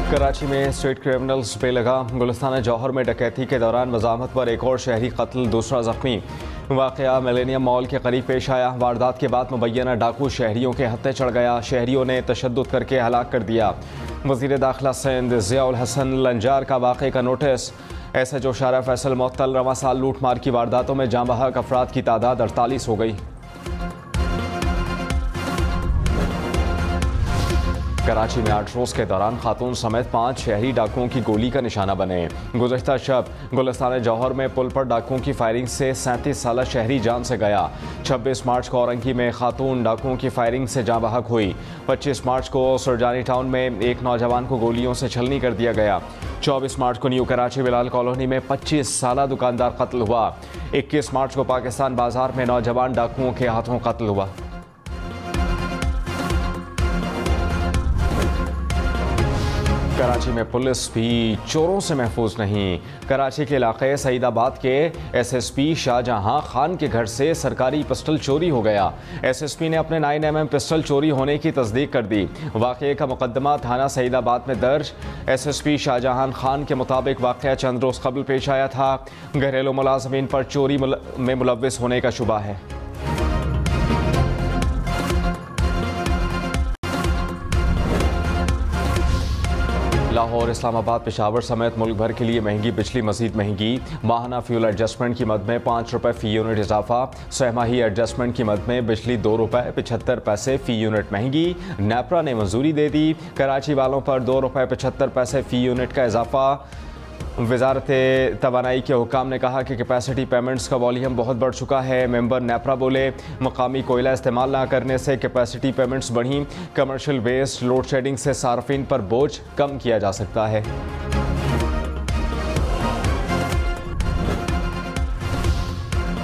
कराची में street criminals बेलगाम। गुलिस्तान जौहर में डकैती के दौरान मज़ामत पर एक और शहरी कत्ल, दूसरा जख्मी। वाक़या मिलेनियम मॉल के करीब पेश आया। वारदात के बाद मुबैना डाकू शहरियों के हत्थे चढ़ गया। शहरियों ने तशद्दुद करके हलाक कर दिया। वज़ीर दाखिला सिंध ज़ियाउल हसन लंजार का वाक़े का नोटिस। SHO शारा फैसल मुअत्तल। रवां साल लूट मार की वारदातों में जाँ बहक अफराद की तादाद 48 हो गई। कराची में 8 रोज़ के दौरान खातून समेत 5 शहरी डाकुओं की गोली का निशाना बने। गुज़श्ता शब गुलिस्तान जौहर में पुल पर डाकुओं की फायरिंग से 37 साला शहरी जान से गया। 26 मार्च को औरंगी में खातून डाकुओं की फायरिंग से जाँ बहक हुई। 25 मार्च को सुरजानी टाउन में एक नौजवान को गोलियों से छलनी कर दिया गया। 24 मार्च को न्यू कराची बिलाल कॉलोनी में 25 साला दुकानदार कत्ल हुआ। 21 मार्च को पाकिस्तान बाजार में नौजवान डाकुओं के हाथों कत्ल हुआ। कराची में पुलिस भी चोरों से महफूज नहीं। कराची के इलाके सईदाबाद के SSP शाहजहां खान के घर से सरकारी पिस्टल चोरी हो गया। SSP ने अपने 9mm पिस्टल चोरी होने की तस्दीक कर दी। वाक़े का मुकदमा थाना सईदाबाद में दर्ज। SSP शाहजहां खान के मुताबिक वाक़या चंद रोज़ कबल पेश आया था। घरेलू मुलाज़मीन पर चोरी में मुलव्विस होने का शुबा है। लाहौर, इस्लामाबाद, पेशावर समेत मुल्क भर के लिए महंगी बिजली मजीद महंगी। माहाना फ्यूल एडजस्टमेंट की मद में 5 रुपये फ़ी यूनिट इजाफा। सहमाही एडजस्टमेंट की मद में बिजली 2 रुपये 75 पैसे फ़ी यूनिट महंगी। नेपरा ने मंजूरी दे दी। कराची वालों पर 2 रुपये 75 पैसे फ़ी यूनिट का इजाफा। वज़ारत तवानाई के हुक्काम ने कहा कि कैपेसिटी पेमेंट्स का वॉल्यूम बहुत बढ़ चुका है। मेंबर नेपरा बोले, मकामी कोयला इस्तेमाल ना करने से कैपेसिटी पेमेंट्स बढ़ी। कमर्शियल वेस्ट लोड शेडिंग से सार्फिन पर बोझ कम किया जा सकता है।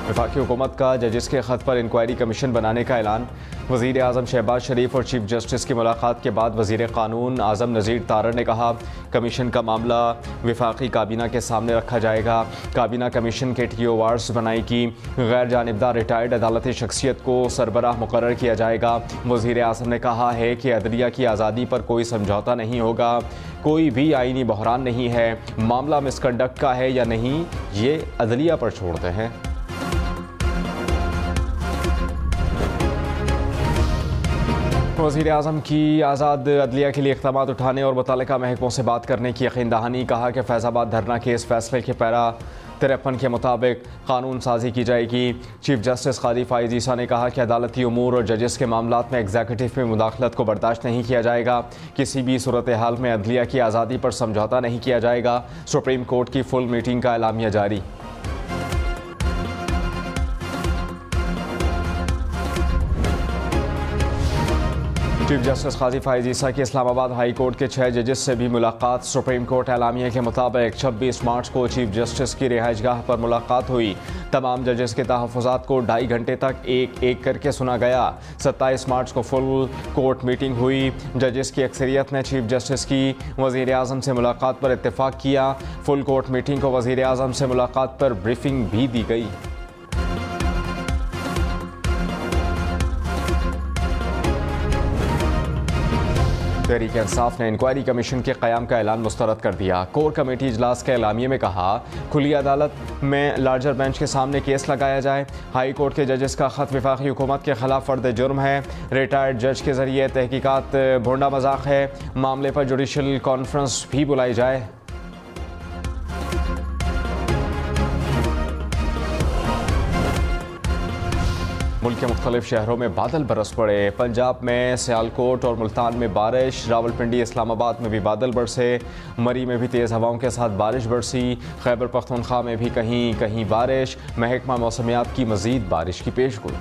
वफाकी हुकूमत का जजिस के ख़त पर इंक्वायरी कमीशन बनाने का ऐलान। वज़ीर आज़म शहबाज शरीफ और चीफ जस्टिस की मुलाकात के बाद वज़ीर क़ानून आज़म नज़ीर तारड़ ने कहा, कमीशन का मामला वफाकी काबीना के सामने रखा जाएगा। काबीना कमीशन के TORs बनाएगी। गैर जानिबदार रिटायर्ड अदालती शख्सियत को सरबराह मुकर्रर किया जाएगा। वज़ीर आज़म ने कहा है कि अदलिया की आज़ादी पर कोई समझौता नहीं होगा। कोई भी आईनी बहरान नहीं है। मामला मिसकंडक्ट का है या नहीं, ये अदलिया पर छोड़ते हैं। वज़ीर आज़म की आज़ाद अदलिया के लिए इक़दामात उठाने और मुतल्लिका महकमों से बात करने की यकीन दहानी। कहा कि फैज़ाबाद धरना केस फैसले के पैरा 53 के मुताबिक कानून साजी की जाएगी। चीफ जस्टिस कादी फ़ाइज़ ईसा ने कहा कि अदालती उमूर और जजेस के मामलात में एग्जीक्यूटिव में मुदाखलत को बर्दाश्त नहीं किया जाएगा। किसी भी सूरत हाल में अदलिया की आज़ादी पर समझौता नहीं किया जाएगा। सुप्रीम कोर्ट की फुल मीटिंग का एलामिया जारी। चीफ जस्टिस कादी फ़ाइज़ ईसा की इस्लामाबाद हाई कोर्ट के 6 जजेस से भी मुलाकात। सुप्रीम कोर्ट एलामिया के मुताबिक 26 मार्च को चीफ जस्टिस की रिहाइशगाह पर मुलाकात हुई। तमाम जजेस के तहफ़्फ़ुज़ात को 2.5 घंटे तक एक एक करके सुना गया। 27 मार्च को फुल कोर्ट मीटिंग हुई। जजेस की अक्सरियत ने चीफ जस्टिस की वज़ीर आज़म से मुलाकात पर इत्तेफाक किया। फुल कोर्ट मीटिंग को वज़ीर आज़म से मुलाकात पर ब्रीफिंग भी दी गई। तहरीक इंसाफ ने इंक्वायरी कमीशन के क़याम का ऐलान मुस्तरद कर दिया। कोर कमेटी इजलास के एलामिये में कहा, खुली अदालत में लार्जर बेंच के सामने केस लगाया जाए। हाई कोर्ट के जजेस का ख़त वफाकी हुकूमत के ख़िलाफ़ फ़र्द जुर्म है। रिटायर्ड जज के ज़रिए तहकीकात भोंडा मजाक है। मामले पर जुडिशल कॉन्फ्रेंस भी बुलाई जाए। मुल्क के मुख्तलिफ शहरों में बादल बरस पड़े। पंजाब में सियालकोट और मुल्तान में बारिश। रावलपिंडी, इस्लामाबाद में भी बादल बरसे। मरी में भी तेज़ हवाओं के साथ बारिश बरसी। खैबर पख्तूनख्वा में भी कहीं कहीं बारिश। महकमा मौसमियात की मज़ीद बारिश की पेशगोई।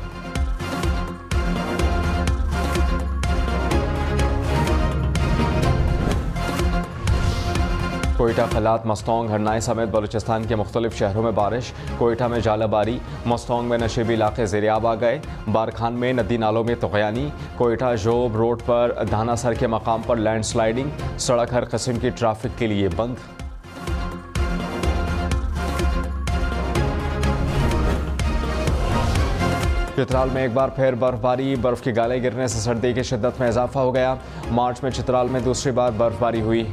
कोयटा, खलात, मस्तोंग, हरनाई समेत बलूचिस्तान के मुख्तलिफ शहरों में बारिश। कोयटा में जालाबारी, मस्तोंग में नशीबी इलाके ज़ेरियाब आ गए। बारखान में नदी नालों में तग़यानी। कोयटा जोब रोड पर धानासर के मकाम पर लैंड स्लाइडिंग। सड़क हर किस्म की ट्रैफिक के लिए बंद। चित्राल में एक बार फिर बर्फबारी। बर्फ की गालें गिरने से सर्दी की शिद्दत में इजाफा हो गया। मार्च में चित्राल में दूसरी बार बर्फबारी हुई।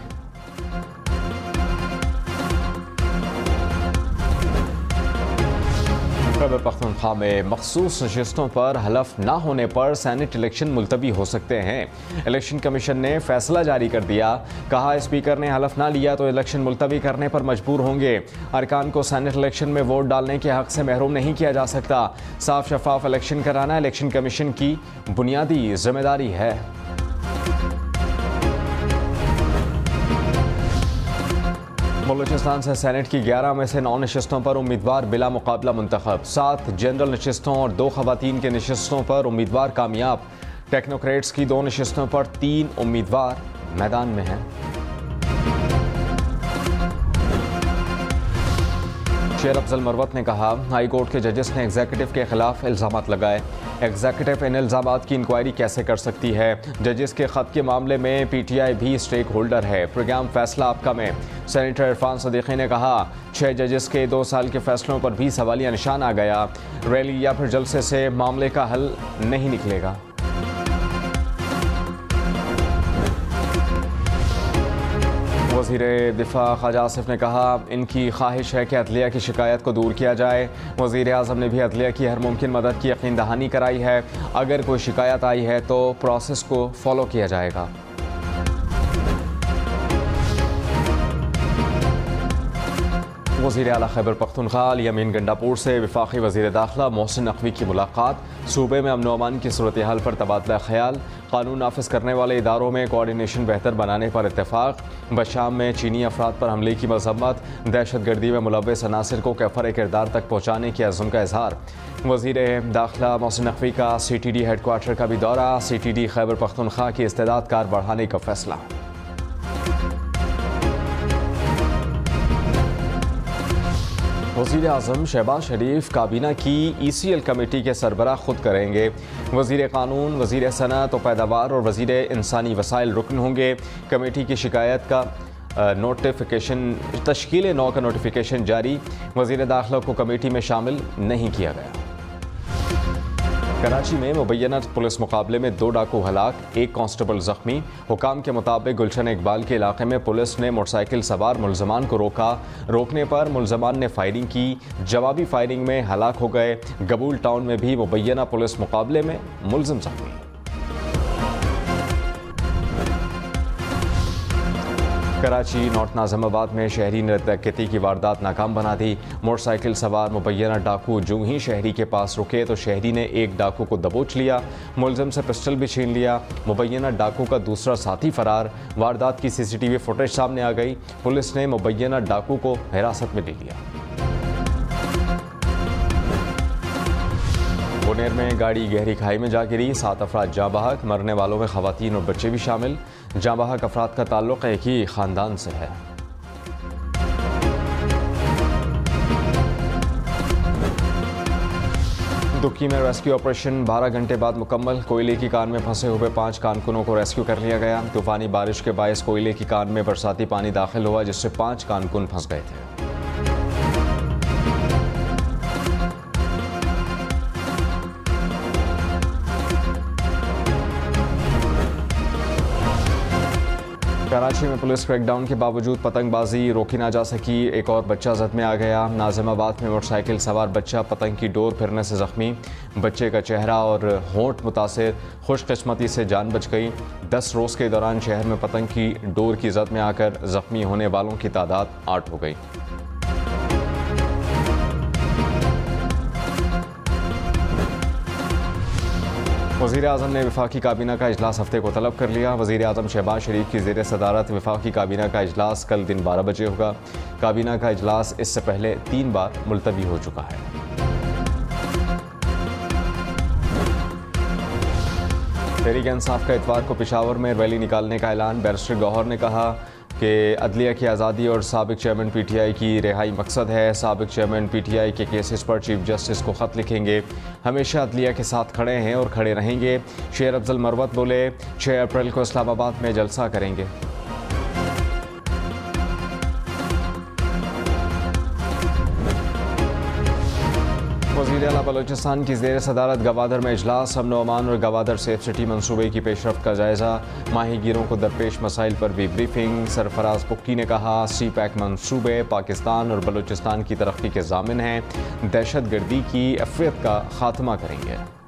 खैबर पख्तूनख्वा में मखसूस नशिस्तों पर हलफ न होने पर सेनेट इलेक्शन मुलतवी हो सकते हैं। इलेक्शन कमीशन ने फैसला जारी कर दिया। कहा, स्पीकर ने हलफ ना लिया तो इलेक्शन मुलतवी करने पर मजबूर होंगे। अरकान को सेनेट इलेक्शन में वोट डालने के हक से महरूम नहीं किया जा सकता। साफ शफाफ इलेक्शन कराना इलेक्शन कमीशन की बुनियादी जिम्मेदारी है। बलूचिस्तान से सेनेट की 11 में से 9 नशिस्तों पर उम्मीदवार बिला मुकाबला मुंतखब। 7 जनरल नशिस्तों और 2 खवातीन के नशिस्तों पर उम्मीदवार कामयाब। टेक्नोक्रेट्स की 2 नशिस्तों पर 3 उम्मीदवार मैदान में हैं। शेर अफजल मरवत ने कहा, हाई कोर्ट के जजेस ने एग्जीक्यूटिव के खिलाफ इल्जामात लगाए। एग्जीक्यूटिव इन इल्जामात की इंक्वायरी कैसे कर सकती है? जजेस के खत के मामले में पीटीआई भी स्टेक होल्डर है। प्रोग्राम फैसला आपका में सेनेटर इरफान सदीकी ने कहा, 6 जजेस के 2 साल के फैसलों पर भी सवालिया निशान आ गया। रैली या फिर जलसे से मामले का हल नहीं निकलेगा। वज़ीर दिफा ख्वाजा आसिफ ने कहा, इनकी ख्वाहिश है कि अदलिया की शिकायत को दूर किया जाए। वज़ीर आज़म ने भी अदलिया की हर मुमकिन मदद की यकीन दहानी कराई है। अगर कोई शिकायत आई है तो प्रोसेस को फॉलो किया जाएगा। वज़ीर आला खैबर पख्तूनख्वा यमीन गंडापुर से वफाकी वज़ीर दाखिला मोहसिन नकवी की मुलाकात। सूबे में अमन व अमान की सूरत हाल पर तबादला ख्याल। कानून नाफिज करने वाले इदारों में कोऑर्डिनेशन बेहतर बनाने पर इत्तेफाक। बशाम में चीनी अफराद पर हमले की मजम्मत। दहशत गर्दी में मुलव्वस अनासिर को कैफर किरदार तक पहुँचाने के अज़्म का इजहार। वज़ीर दाखिला मोहसिन नकवी का CTD हेडक्वार्टर का भी दौरा। CTD खैबर पख्तूनख्वा की इस्तेदाद कार बढ़ाने का फैसला। वज़ीर आज़म शहबाज शरीफ काबीना की ECL कमेटी के सरबराह खुद करेंगे। वज़ीर कानून, वज़ीर सनअत व पैदावार और वज़ीर इंसानी वसाइल रुकन होंगे। कमेटी की शिकायत का नोटिफिकेशन तश्कील 9 का नोटिफिकेशन जारी। वज़ीर दाखिला को कमेटी में शामिल नहीं किया गया। कराची में मुबैना पुलिस मुकाबले में 2 डाकू हलाक, 1 कांस्टेबल जख्मी। हुकाम के मुताबिक गुलशन इकबाल के इलाके में पुलिस ने मोटरसाइकिल सवार मुलजमान को रोका। रोकने पर मुलजमान ने फायरिंग की। जवाबी फायरिंग में हलाक हो गए। गबूल टाउन में भी मुबैना पुलिस मुकाबले में मुलजिम जख्मी। कराची नॉर्थ नाज़िमाबाद में शहरी ने डकैती की वारदात नाकाम बना दी। मोटरसाइकिल सवार मुबैना डाकू जो ही शहरी के पास रुके तो शहरी ने एक डाकू को दबोच लिया। मुलजिम से पिस्टल भी छीन लिया। मुबैना डाकू का दूसरा साथी फरार। वारदात की CCTV फुटेज सामने आ गई। पुलिस ने मुबैना डाकू को हिरासत में ले लिया। बुनेर में गाड़ी गहरी खाई में जा गिरी। 7 अफराद जाँ बहक। मरने वालों में खवातीन और बच्चे भी शामिल। जाँ बहक अफराद का ताल्लुक एक ही ख़ानदान से है। दुक्की में रेस्क्यू ऑपरेशन 12 घंटे बाद मुकम्मल। कोयले की कान में फंसे हुए 5 कारकुनों को रेस्क्यू कर लिया गया। तूफानी बारिश के बायस कोयले की कान में बरसाती पानी दाखिल हुआ, जिससे 5 कारकुन फंस गए थे। कराची में पुलिस क्रैकडाउन के बावजूद पतंगबाजी रोकी ना जा सकी। एक और बच्चा जख्मी आ गया। नाज़िमाबाद में मोटरसाइकिल सवार बच्चा पतंग की डोर फिरने से जख्मी। बच्चे का चेहरा और होंठ मुतासिर। खुशकिस्मती से जान बच गई। 10 रोज़ के दौरान शहर में पतंग की डोर की जद में आकर जख्मी होने वालों की तादाद 8 हो गई। वज़ीर आज़म ने वफाकी काबीना का इजलास हफ्ते को तलब कर लिया। वज़ीर आज़म शहबाज शरीफ की ज़ेर सदारत वफाकी काबीना का इजलास कल दिन 12 बजे होगा। काबीना का इजलास इससे पहले 3 बार मुलतवी हो चुका है। तहरीक इंसाफ का इतवार को पेशावर में रैली निकालने का ऐलान। बैरिस्टर गौहर ने कहा कि अदलिया की आज़ादी और साबिक चेयरमैन PTI की रिहाई मकसद है। साबिक चेयरमैन PTI के केसेस पर चीफ जस्टिस को ख़त लिखेंगे। हमेशा अदलिया के साथ खड़े हैं और खड़े रहेंगे। शेर अफजल मरवत बोले, 6 अप्रैल को इस्लामाबाद में जलसा करेंगे। वज़ीर वज़ीर आला बलोचिस्तान की ज़ेर सदारत गवादर में इजलास, अमन व अमान और गवादर सेफ सिटी मनसूबे की पेशरफ्त का जायज़ा, माहीगीरों को दरपेश मसाइल पर भी ब्रीफिंग। सरफराज बुक्की ने कहा सी पैक मनसूबे पाकिस्तान और बलोचिस्तान की तरक्की के ज़ामिन हैं, दहशत गर्दी की अफवाह का खात्मा करेंगे।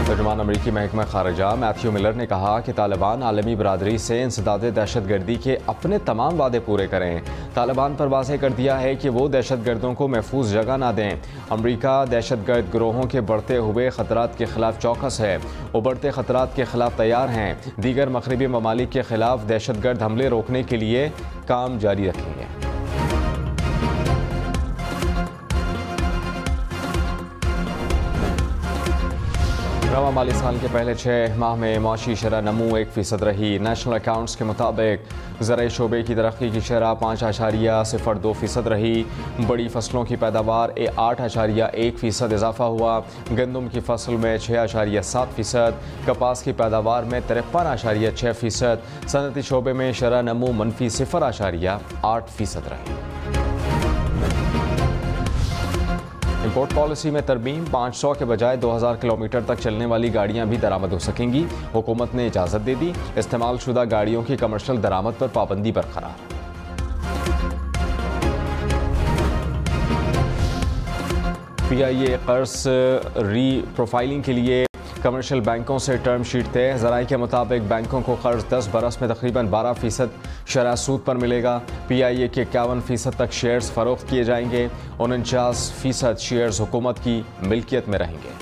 तर्जुमान अमरीकी महकमा खारजा मैथ्यू मिलर ने कहा कि तालिबान आलमी बरादरी से इंसदाद दहशत गर्दी के अपने तमाम वादे पूरे करें। तालिबान पर वाज़ेह कर दिया है कि वो दहशत गर्दों को महफूज जगह ना दें। अमरीका दहशत गर्द गिरोहों के बढ़ते हुए ख़तरात के खिलाफ चौकस है, वो बढ़ते ख़तरात के खिलाफ तैयार हैं। दीगर मगरबी ममालिक के खिलाफ दहशत गर्द हमले रोकने के लिए काम जारी रखेंगे। रवा माली साल के पहले 6 माह में माशी शरह नमू 1% रही। नेशनल अकाउंट्स के मुताबिक ज़राई शोबे की तरक्की की शरह 5.02% रही। बड़ी फसलों की पैदावार 8.1% इजाफा हुआ। गंदम की फसल में 6.7%, कपास की पैदावार में 53.6%। सनती शोबे में शरह नमू -0.8% रही। इंपोर्ट पॉलिसी में तरमीम, 500 के बजाय 2000 किलोमीटर तक चलने वाली गाड़ियां भी दरामद हो सकेंगी। हुकूमत ने इजाज़त दे दी। इस्तेमाल शुदा गाड़ियों की कमर्शियल दरामद पर पाबंदी बरकरार। PIA कर्ज री प्रोफाइलिंग के लिए कमर्शियल बैंकों से टर्म शीट तय। ज़राए के मुताबिक बैंकों को कर्ज 10 बरस में तकरीबन 12% शरह सूद पर मिलेगा। PIA के 51% तक शेयर्स फरोख्त किए जाएंगे। 49% शेयर्स हुकूमत की मिल्कियत में रहेंगे।